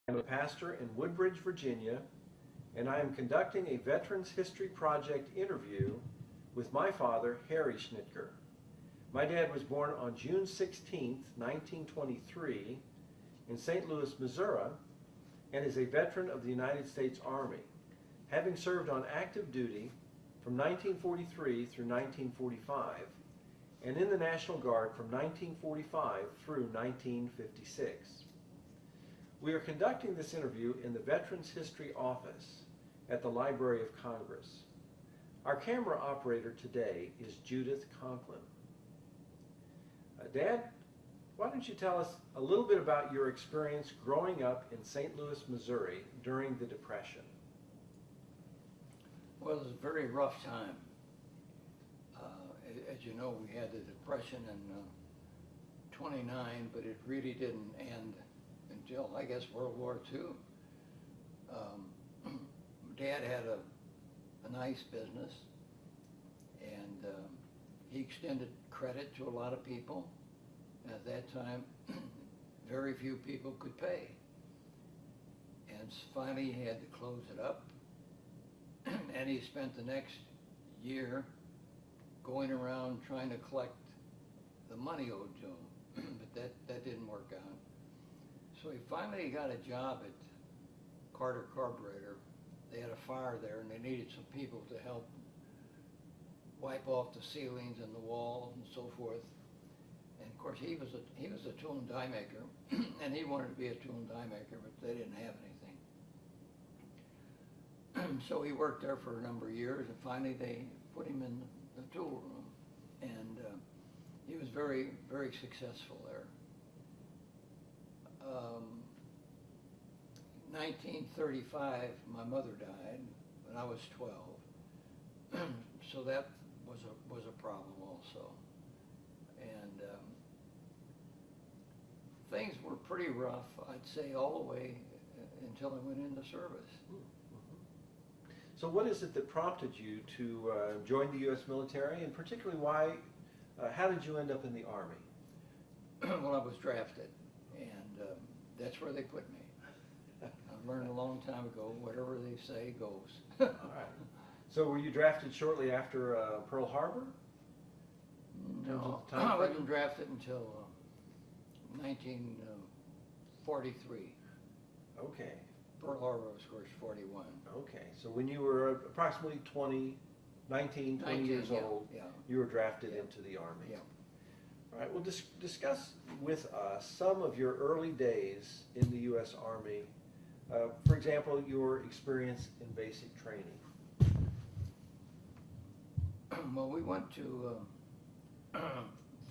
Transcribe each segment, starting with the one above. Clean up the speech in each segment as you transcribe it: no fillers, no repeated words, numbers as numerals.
I'm a pastor in Woodbridge, Virginia, and I am conducting a Veterans History Project interview with my father, Harry Schnittger. My dad was born on June 16, 1923, in St. Louis, Missouri, and is a veteran of the United States Army, having served on active duty from 1943 through 1945, and in the National Guard from 1945 through 1956. We are conducting this interview in the Veterans History Office at the Library of Congress. Our camera operator today is Judith Conklin. Dad, why don't you tell us a little bit about your experience growing up in St. Louis, Missouri during the Depression? Well, it was a very rough time. As you know, we had the Depression in '29, but it really didn't end until, I guess, World War II. Dad had a nice business, and he extended credit to a lot of people. At that time, very few people could pay. And finally, he had to close it up. And he spent the next year going around trying to collect the money owed to him. But that didn't work out. So he finally got a job at Carter Carburetor. They had a fire there and they needed some people to help wipe off the ceilings and the walls and so forth. And of course he was a tool and die maker, and he wanted to be a tool and die maker, but they didn't have anything. So he worked there for a number of years, and finally they put him in the tool room, and he was very, very successful there. 1935, my mother died when I was 12, so that was a problem also. And things were pretty rough, I'd say, all the way until I went into service. So what is it that prompted you to join the U.S. military, and particularly why, how did you end up in the Army? Well, I was drafted, and that's where they put me. I've learned a long time ago, whatever they say goes. All right. So were you drafted shortly after Pearl Harbor? No, I wasn't drafted until 1943. Okay. Pearl Harbor was, of course, 41. Okay, so when you were approximately 20 years old, yeah. You were drafted into the Army. Yeah. All right, well, discuss with us some of your early days in the U.S. Army. For example, your experience in basic training. Well, we went to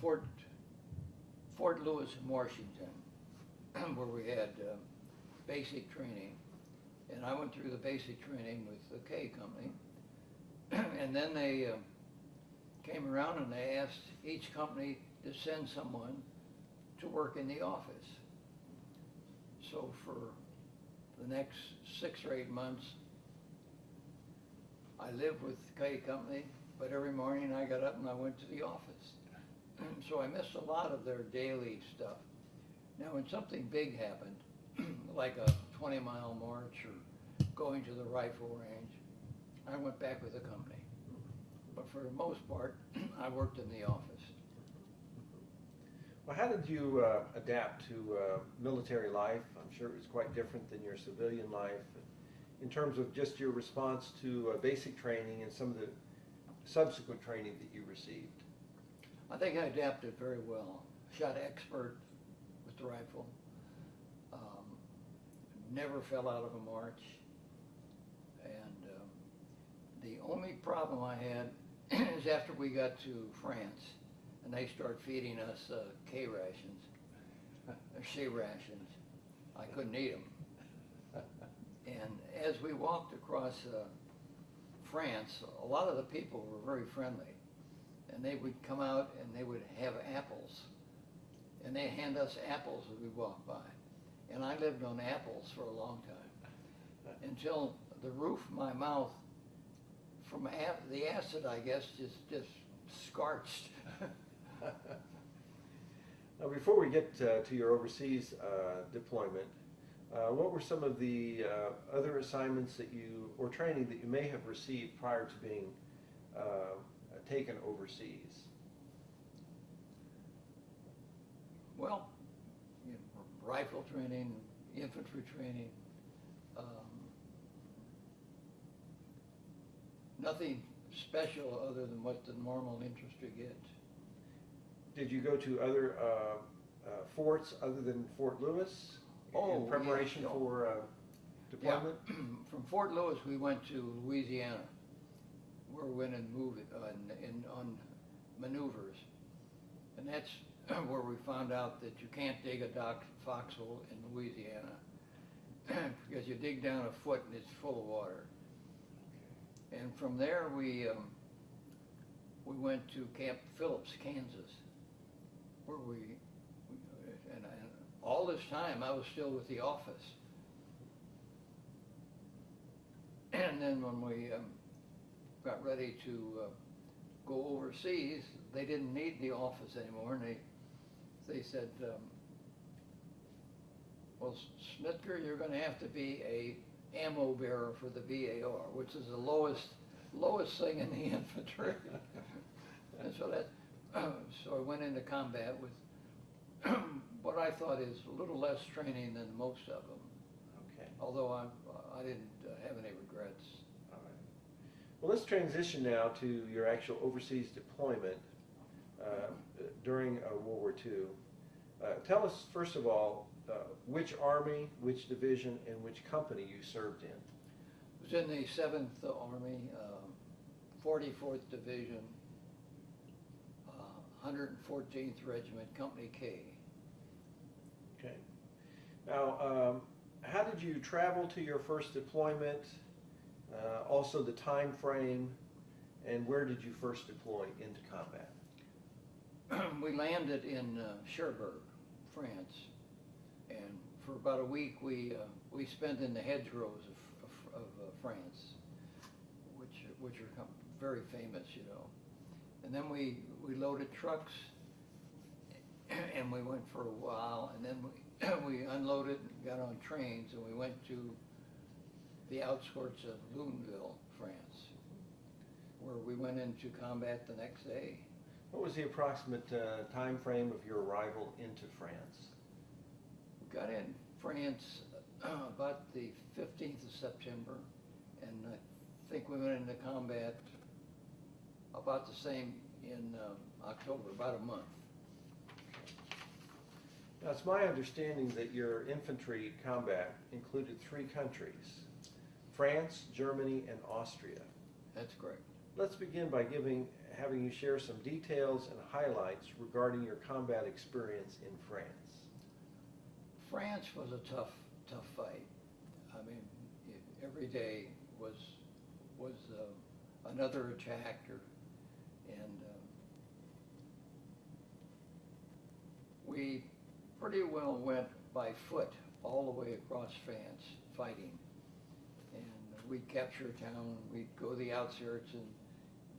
Fort Lewis in Washington, where we had basic training, and I went through the basic training with the K Company, and then they came around and they asked each company to send someone to work in the office. So for the next 6 or 8 months, I lived with the K Company, but every morning I got up and I went to the office. So I missed a lot of their daily stuff. Now when something big happened, like a 20-mile march or going to the rifle range, I went back with the company. But for the most part, I worked in the office. Well, how did you adapt to military life? I'm sure it was quite different than your civilian life, in terms of just your response to basic training and some of the subsequent training that you received. I think I adapted very well. Shot expert with the rifle. Never fell out of a march. And the only problem I had is after we got to France and they started feeding us K rations, C rations, I couldn't eat them. And as we walked across France, a lot of the people were very friendly. And they would come out and they would have apples. And they hand us apples as we walked by. And I lived on apples for a long time, until the roof of my mouth, from the acid, I guess, just scorched. Now, before we get to your overseas deployment, What were some of the other assignments that you, or training that you may have received prior to being taken overseas? Well, you know, rifle training, infantry training, nothing special other than what the normal infantry gets. Did you go to other forts other than Fort Lewis in preparation yeah. for deployment? Yeah. From Fort Lewis, we went to Louisiana, where we went and moved on maneuvers, and that's where we found out that you can't dig a foxhole in Louisiana because you dig down a foot and it's full of water. And from there, we went to Camp Phillips, Kansas, where and all this time I was still with the office. And then when we got ready to go overseas, they didn't need the office anymore, and they said, well, Schnittger, you're going to have to be a ammo bearer for the VAR, which is the lowest thing in the infantry. And so so I went into combat with what I thought is a little less training than most of them. Okay. Although I didn't have any regrets. All right. Well, let's transition now to your actual overseas deployment during World War II. Tell us, first of all, which army, which division, and which company you served in. It was in the 7th Army, 44th Division, 114th Regiment, Company K. Okay. Now, how did you travel to your first deployment? Also the time frame, and where did you first deploy into combat? We landed in Cherbourg, France, and for about a week we spent in the hedgerows of France, which are very famous, you know. And then we loaded trucks, and we went for a while, and then we unloaded and got on trains, and we went to the outskirts of Luneville, France, where we went into combat the next day. What was the approximate time frame of your arrival into France? We got in France about the 15th of September, and I think we went into combat about the same in October, about a month. Now, it's my understanding that your infantry combat included 3 countries: France, Germany, and Austria. That's correct. Let's begin by having you share some details and highlights regarding your combat experience in France. France was a tough fight. I mean, every day was another attack, and we pretty well went by foot all the way across France fighting. And we'd capture a town, we'd go to the outskirts and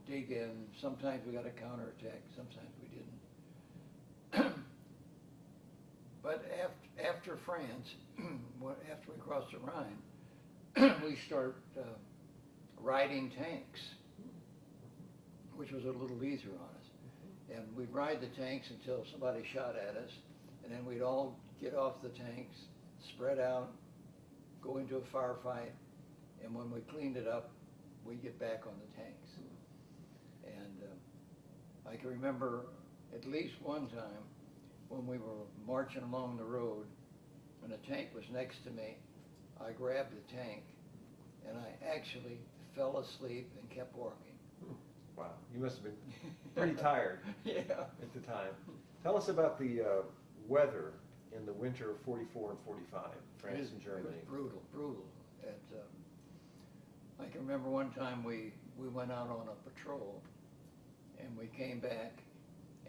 dig in. Sometimes we got a counterattack, sometimes we didn't. But after France, after we crossed the Rhine, we start riding tanks, which was a little easier on us. And we'd ride the tanks until somebody shot at us, and then we'd all get off the tanks, spread out, go into a firefight, and when we cleaned it up, we'd get back on the tanks. And I can remember at least one time when we were marching along the road and a tank was next to me, I grabbed the tank and I actually fell asleep and kept walking. Wow, you must have been pretty tired at the time. Tell us about the weather in the winter of 44 and 45, France and Germany. It was brutal. I can remember one time we went out on a patrol and we came back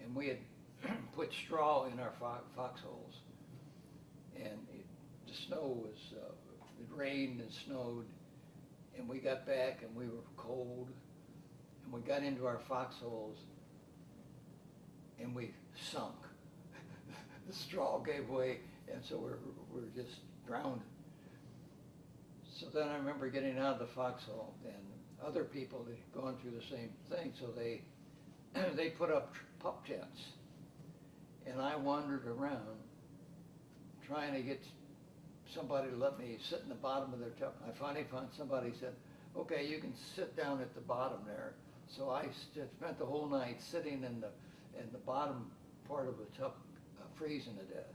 and we had put straw in our foxholes, and the snow was, it rained and snowed, and we got back and we were cold, and we got into our foxholes and we sunk. the straw gave way, and so we're just drowned. So then I remember getting out of the foxhole, and other people had gone through the same thing, so they they put up pup tents, and I wandered around trying to get somebody to let me sit in the bottom of their tub. I finally found somebody who said, okay, you can sit down at the bottom there. So I spent the whole night sitting in the bottom part of the tub, freezing to death.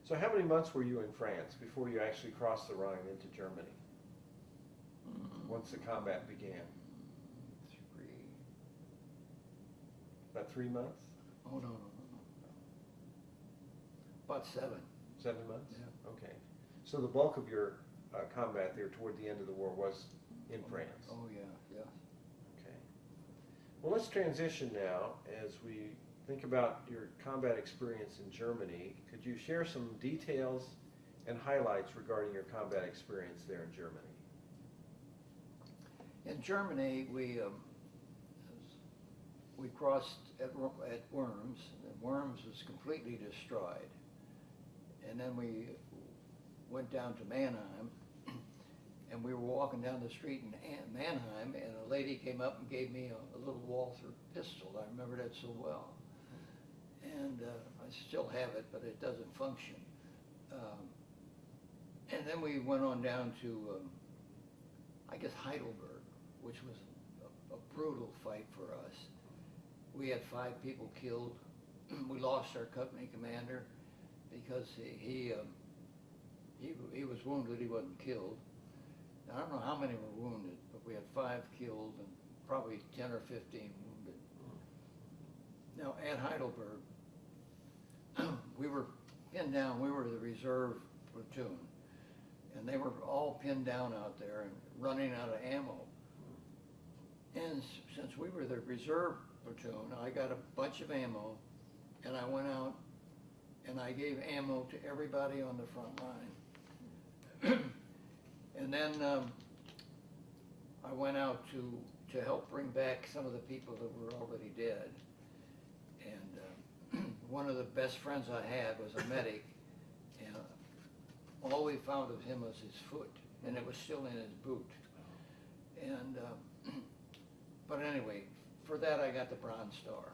So how many months were you in France before you actually crossed the Rhine into Germany? Once the combat began? About 3 months? Oh, no. About 7. 7 months? Yeah. Okay. So the bulk of your combat there toward the end of the war was in France? Oh, yeah. Okay. Well, let's transition now as we think about your combat experience in Germany. Could you share some details and highlights regarding your combat experience there in Germany? In Germany, we crossed at Worms, and Worms was completely destroyed. And then we went down to Mannheim, and we were walking down the street in Mannheim, and a lady came up and gave me a little Walther pistol. I remember that so well. And I still have it, but it doesn't function. And then we went on down to, I guess, Heidelberg, which was a brutal fight for us. We had 5 people killed. We lost our company commander because he was wounded. He wasn't killed. I don't know how many were wounded, but we had 5 killed and probably 10 or 15 wounded. Now at Heidelberg, we were pinned down. We were the reserve platoon, and they were all pinned down out there and running out of ammo. And since we were the reserve platoon, I got a bunch of ammo, and I went out and I gave ammo to everybody on the front line. And then I went out to help bring back some of the people that were already dead. And one of the best friends I had was a medic, and all we found of him was his foot, and it was still in his boot. And but anyway, for that I got the Bronze Star.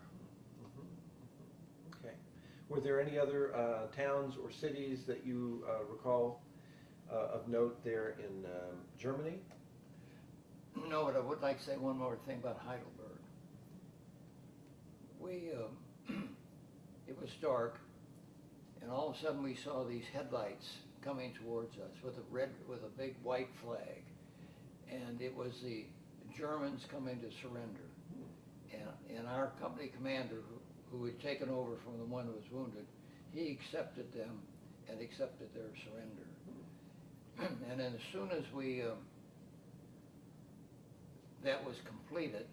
Okay. Were there any other towns or cities that you recall of note there in Germany? No, but I would like to say one more thing about Heidelberg. We, it was dark, and all of a sudden we saw these headlights coming towards us with a big white flag, and it was the Germans coming to surrender. And our company commander, who had taken over from the one who was wounded, he accepted them and accepted their surrender. And then as soon as that was completed,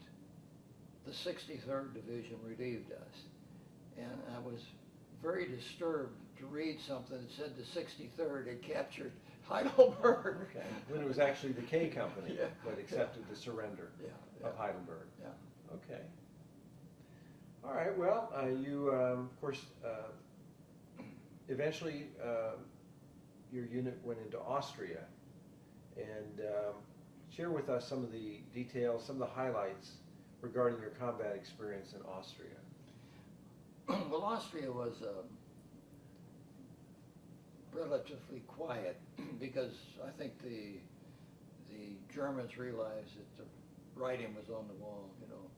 the 63rd Division relieved us. And I was very disturbed to read something that said the 63rd had captured Heidelberg. Okay. When it was actually the K Company Yeah. that accepted the surrender of Heidelberg. Yeah. Okay. All right. Well, you, of course, eventually your unit went into Austria. And share with us some of the details, some of the highlights regarding your combat experience in Austria. Well, Austria was relatively quiet because I think the Germans realized that the writing was on the wall, you know.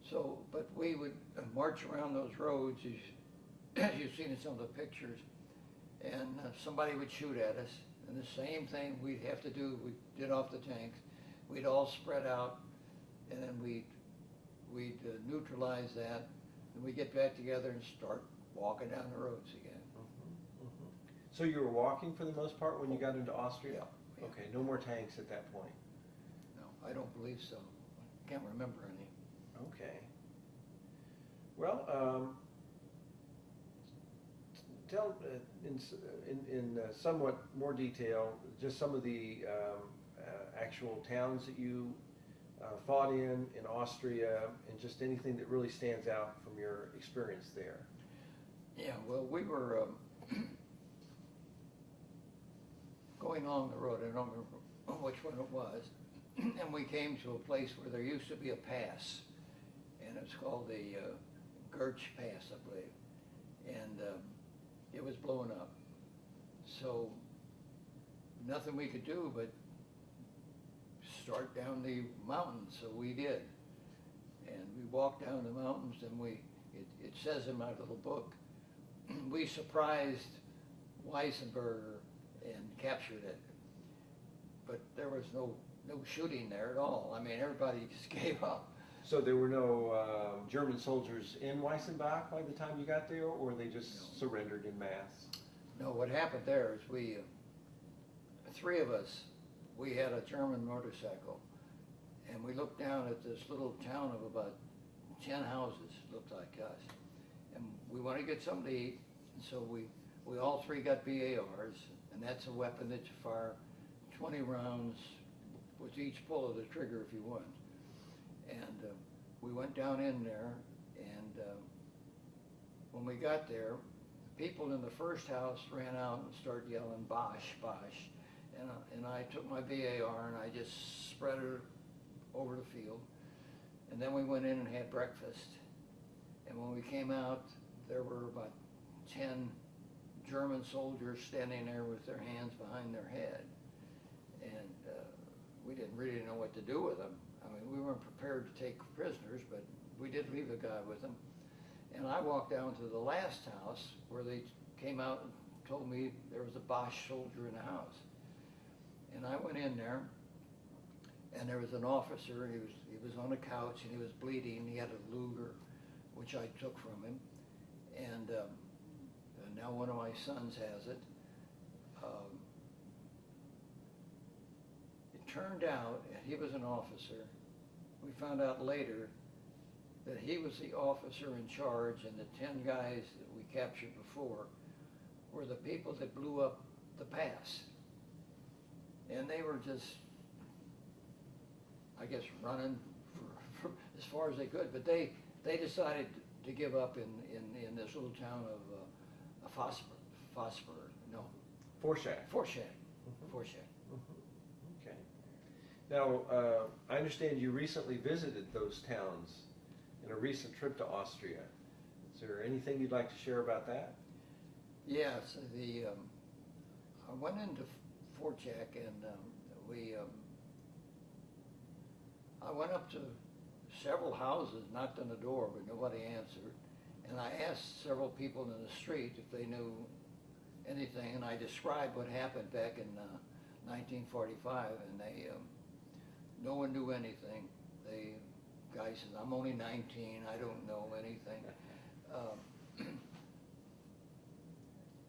So, but we would march around those roads, as you've seen in some of the pictures, and somebody would shoot at us, and the same thing we'd have to do, we did off the tanks. We'd all spread out, and then we'd neutralize that, and we'd get back together and start walking down the roads again. So you were walking for the most part when you got into Austria? Yeah. Okay, no more tanks at that point? No, I don't believe so. I can't remember any. Okay. Well, tell in somewhat more detail just some of the actual towns that you fought in Austria, and just anything that really stands out from your experience there. Yeah, well, we were going along the road, I don't remember which one it was, and we came to a place where there used to be a pass, and it's called the Gertsch Pass, I believe, and it was blowing up. So nothing we could do but start down the mountains, so we did. And we walked down the mountains, and it says in my little book, we surprised Weissenberger and captured it. But there was no shooting there at all. I mean, everybody just gave up. So there were no German soldiers in Weissenbach by the time you got there, or they just surrendered in mass? No, what happened there is we, three of us, we had a German motorcycle, and we looked down at this little town of about 10 houses, looked like us, and we wanted to get something to eat, and so we all three got BARs, and that's a weapon that you fire 20 rounds with each pull of the trigger if you want. And we went down in there, and when we got there, people in the first house ran out and started yelling, "Bosch, Bosch." And I took my BAR and I just spread it over the field. And then we went in and had breakfast. And when we came out, there were about 10 German soldiers standing there with their hands behind their head. And we didn't really know what to do with them. I mean, we weren't prepared to take prisoners, but we did leave a guy with them. And I walked down to the last house where they came out and told me there was a Bosch soldier in the house. And I went in there, and there was an officer. He was on a couch, and he was bleeding. He had a Luger, which I took from him, and now one of my sons has it. It turned out, and he was an officer. We found out later that he was the officer in charge, and the 10 guys that we captured before were the people that blew up the pass. And they were just, I guess, running for as far as they could. But they decided to give up in this little town of Forshag. Forshag. Okay. Now, I understand you recently visited those towns in a recent trip to Austria. Is there anything you'd like to share about that? Yes, I went into Forchak, and I went up to several houses, knocked on the door, but nobody answered. And I asked several people in the street if they knew anything, and I described what happened back in 1945, and no one knew anything. The guy says, "I'm only 19, I don't know anything."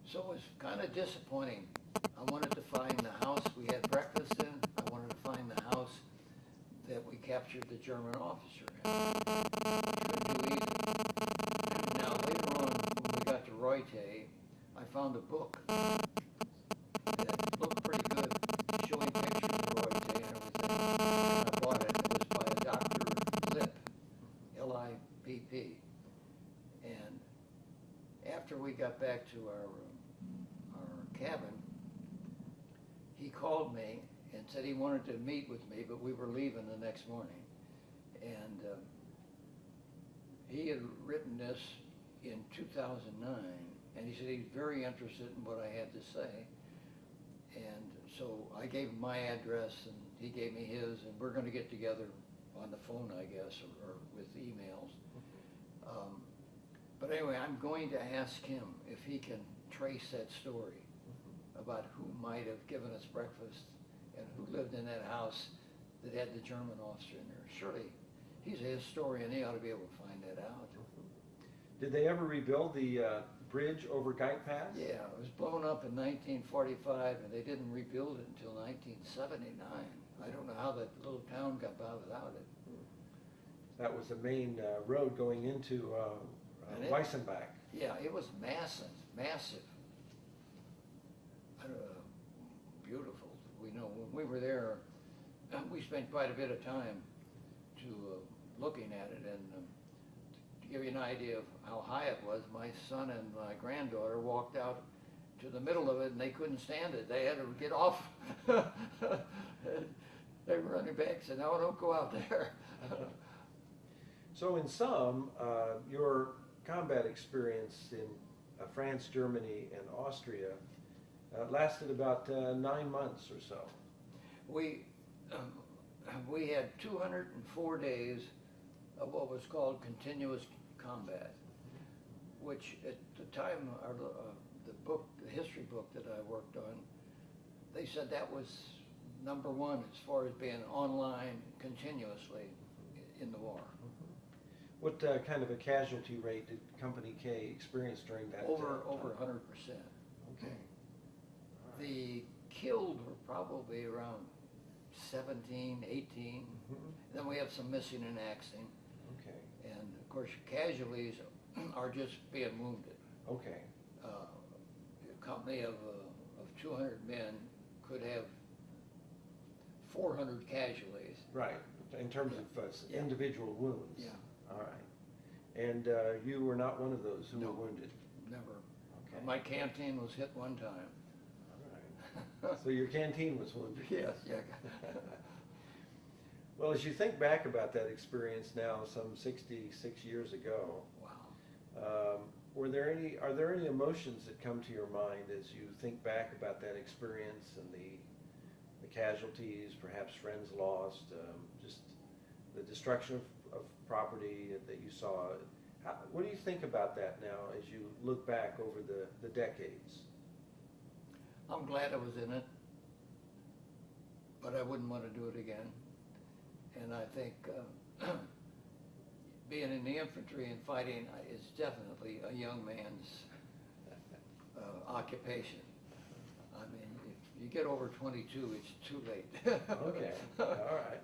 So it was kind of disappointing. I wanted to find the house we had breakfast in. I wanted to find the house that we captured the German officer in. Couldn't do either. Now later on, when we got to Reutte, I found a book that looked pretty good, showing pictures of Reutte and everything. And I bought it. It was by a Dr. Lipp, L-I-P-P. And after we got back to our cabin, he called me and said he wanted to meet with me, but we were leaving the next morning. And he had written this in 2009, and he said he's very interested in what I had to say. And so I gave him my address, and he gave me his, and we're going to get together on the phone, I guess, or with emails. But anyway, I'm going to ask him if he can trace that story about who might have given us breakfast and who lived in that house that had the German officer in there. Surely, he's a historian, he ought to be able to find that out. Did they ever rebuild the bridge over Geit Pass? Yeah, it was blown up in 1945, and they didn't rebuild it until 1979. I don't know how that little town got by without it. That was the main road going into Weissenbach. Yeah, it was massive. Beautiful. We know when we were there, we spent quite a bit of time looking at it. And to give you an idea of how high it was, my son and my granddaughter walked out to the middle of it, and they couldn't stand it. They had to get off. They were running back and said, "No, don't go out there." So in sum, your combat experience in France, Germany, and Austria lasted about 9 months or so. We had 204 days of what was called continuous combat, which at the time, the history book that I worked on, they said that was number one as far as being online continuously in the war. What kind of a casualty rate did Company K experience during that Over time? 100%. Okay. The killed were probably around 17, 18. Then we have some missing and axing. Okay. And of course, casualties are just being wounded. Okay. A company of 200 men could have 400 casualties. Right. In terms of Yeah. individual wounds. Yeah. All right. And you were not one of those who No. were wounded? Never. Okay. My canteen was hit one time. All right. So your canteen was wounded? Yes, yeah. Well, as you think back about that experience now, some 66 years ago, Wow. are there any emotions that come to your mind as you think back about that experience and the casualties, perhaps friends lost, just the destruction of property that you saw? What do you think about that now as you look back over the decades? I'm glad I was in it, but I wouldn't want to do it again. And I think being in the infantry and fighting is definitely a young man's occupation. I mean, if you get over 22, it's too late. Okay, all right.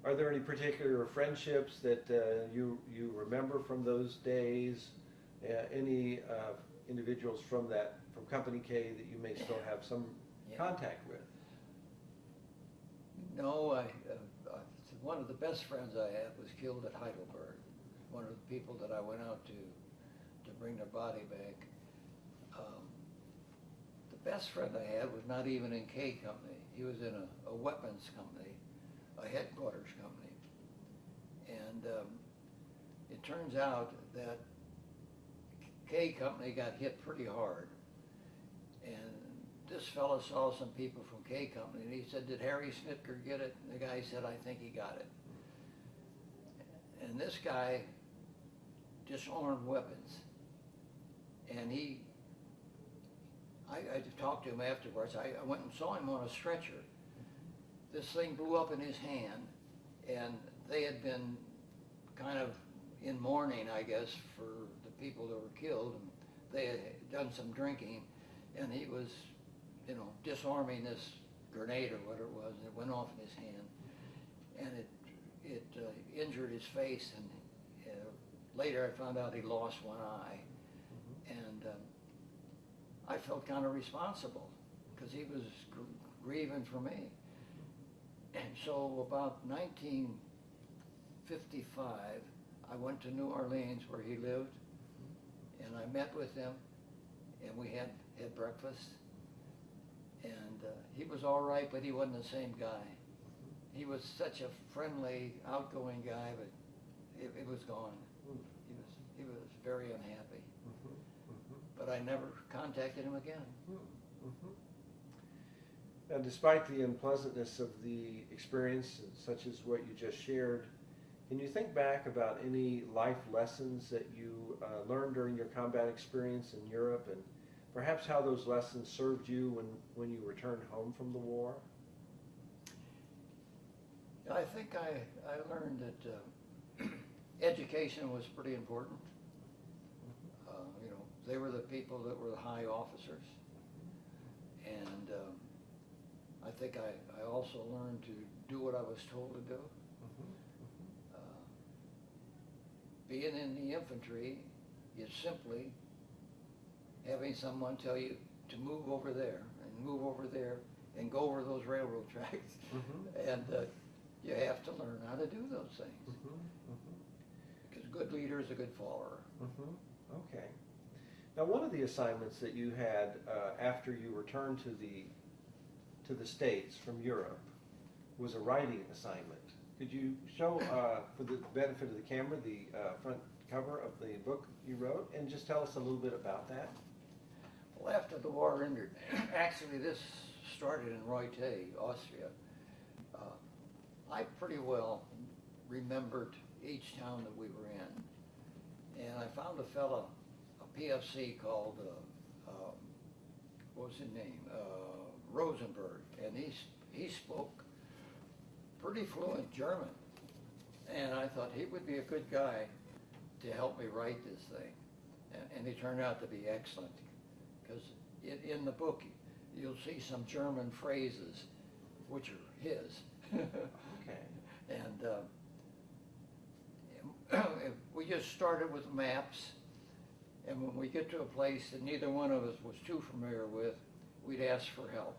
Are there any particular friendships that you remember from those days? Any individuals from Company K that you may still have some contact with? No, one of the best friends I had was killed at Heidelberg. One of the people that I went out to bring their body back. The best friend I had was not even in K Company. He was in a weapons company, a headquarters company. And it turns out that K Company got hit pretty hard. And this fellow saw some people from K Company, and he said, "Did Harry Schnittger get it?" And the guy said, "I think he got it." And this guy disarmed weapons. And I talked to him afterwards. I went and saw him on a stretcher. This thing blew up in his hand, and they had been kind of in mourning, I guess, for the people that were killed. And they had done some drinking, and he was, disarming this grenade or whatever it was, and it went off in his hand, and it injured his face, and later I found out he lost one eye, and I felt kind of responsible because he was grieving for me. And so about 1955, I went to New Orleans where he lived, and I met with him, and we had breakfast. And he was all right, but he wasn't the same guy. He was such a friendly, outgoing guy, but it was gone. He was very unhappy. But I never contacted him again. Now, despite the unpleasantness of the experience, such as what you just shared, can you think back about any life lessons that you learned during your combat experience in Europe, and perhaps how those lessons served you when you returned home from the war? I think I learned that education was pretty important. They were the people that were the high officers. And I think I also learned to do what I was told to do. Being in the infantry is simply having someone tell you to move over there and move over there and go over those railroad tracks. And you have to learn how to do those things. Mm-hmm. Mm-hmm. Because a good leader is a good follower. Mm-hmm. Okay. Now, one of the assignments that you had after you returned to the States from Europe was a writing assignment. Could you show, for the benefit of the camera, the front cover of the book you wrote, and just tell us a little bit about that? Well, after the war ended, actually this started in Reutte, Austria. I pretty well remembered each town that we were in. And I found a fella, a PFC called, what was his name? Rosenberg. And he spoke pretty fluent German. And I thought he would be a good guy to help me write this thing. And he turned out to be excellent. Because in the book, you'll see some German phrases, which are his. Okay. And we just started with maps, and when we get to a place that neither one of us was too familiar with, we'd ask for help.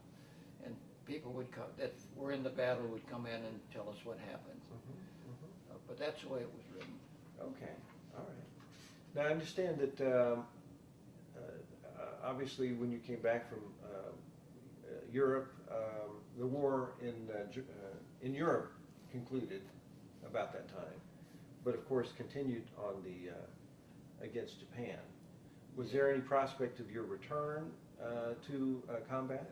And people would come, that were in the battle would come in and tell us what happened. Mm-hmm. Mm-hmm. But that's the way it was written. Okay, all right. Now, I understand that obviously when you came back from Europe, the war in Europe concluded about that time, but of course continued on the against Japan. Was there any prospect of your return to combat?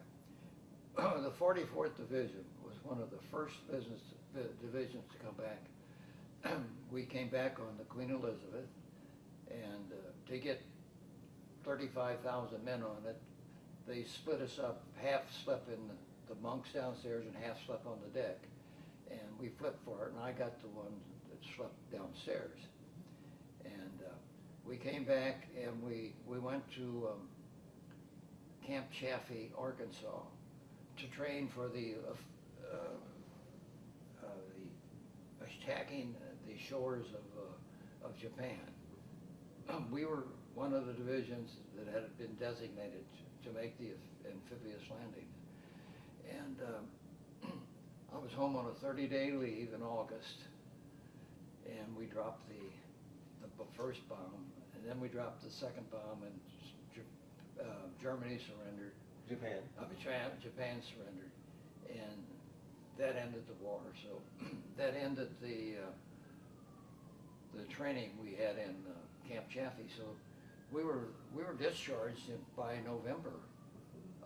The 44th Division was one of the first divisions to come back. We came back on the Queen Elizabeth, and to get 35,000 men on it, they split us up. Half slept in the bunks downstairs and half slept on the deck. And we flipped for it, and I got the one that slept downstairs. And we came back, and we went to Camp Chaffee, Arkansas, to train for the attacking the shores of Japan. We were one of the divisions that had been designated to make the amphibious landing. And I was home on a 30-day leave in August, and we dropped the first bomb, and then we dropped the second bomb, and Germany surrendered. Japan. Japan surrendered, and that ended the war. So that ended the training we had in Camp Chaffee. So we were discharged by November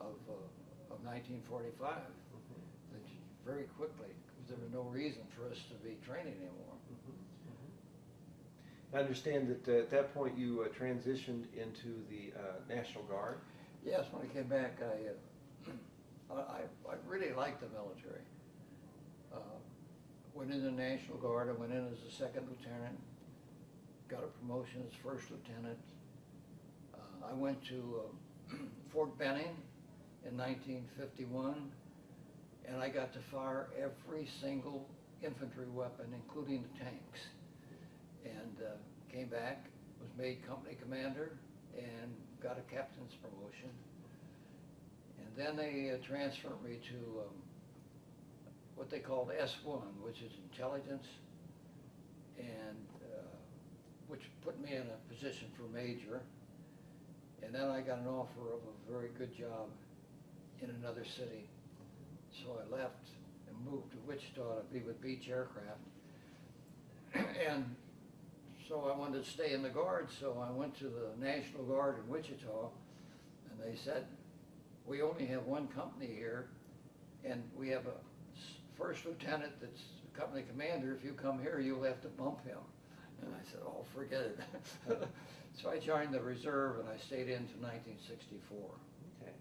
of 1945. Very quickly, because there was no reason for us to be training anymore. I understand that at that point you transitioned into the National Guard. Yes, when I came back, I really liked the military. Went in the National Guard. I went in as a second lieutenant, got a promotion as first lieutenant. I went to Fort Benning in 1951, and I got to fire every single infantry weapon, including the tanks. And came back, was made company commander, and got a captain's promotion. And then they transferred me to what they called S1, which is intelligence, and which put me in a position for major. And then I got an offer of a very good job in another city. So I left and moved to Wichita to be with Beech Aircraft. And so I wanted to stay in the Guard, so I went to the National Guard in Wichita, and they said, we only have one company here, and we have a first lieutenant that's a company commander. If you come here, you'll have to bump him. And I said, oh, forget it. So I joined the reserve, and I stayed into 1964. Okay.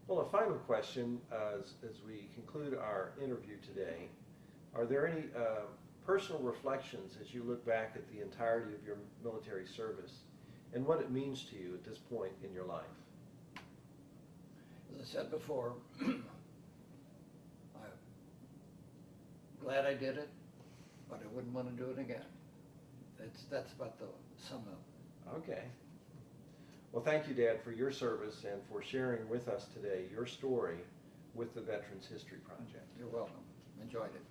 Well, a final question as we conclude our interview today. Are there any personal reflections as you look back at the entirety of your military service and what it means to you at this point in your life? As I said before, I'm glad I did it, but I wouldn't want to do it again. That's about the sum up. Okay. Well, thank you, Dad, for your service and for sharing with us today your story with the Veterans History Project. You're welcome. Enjoyed it.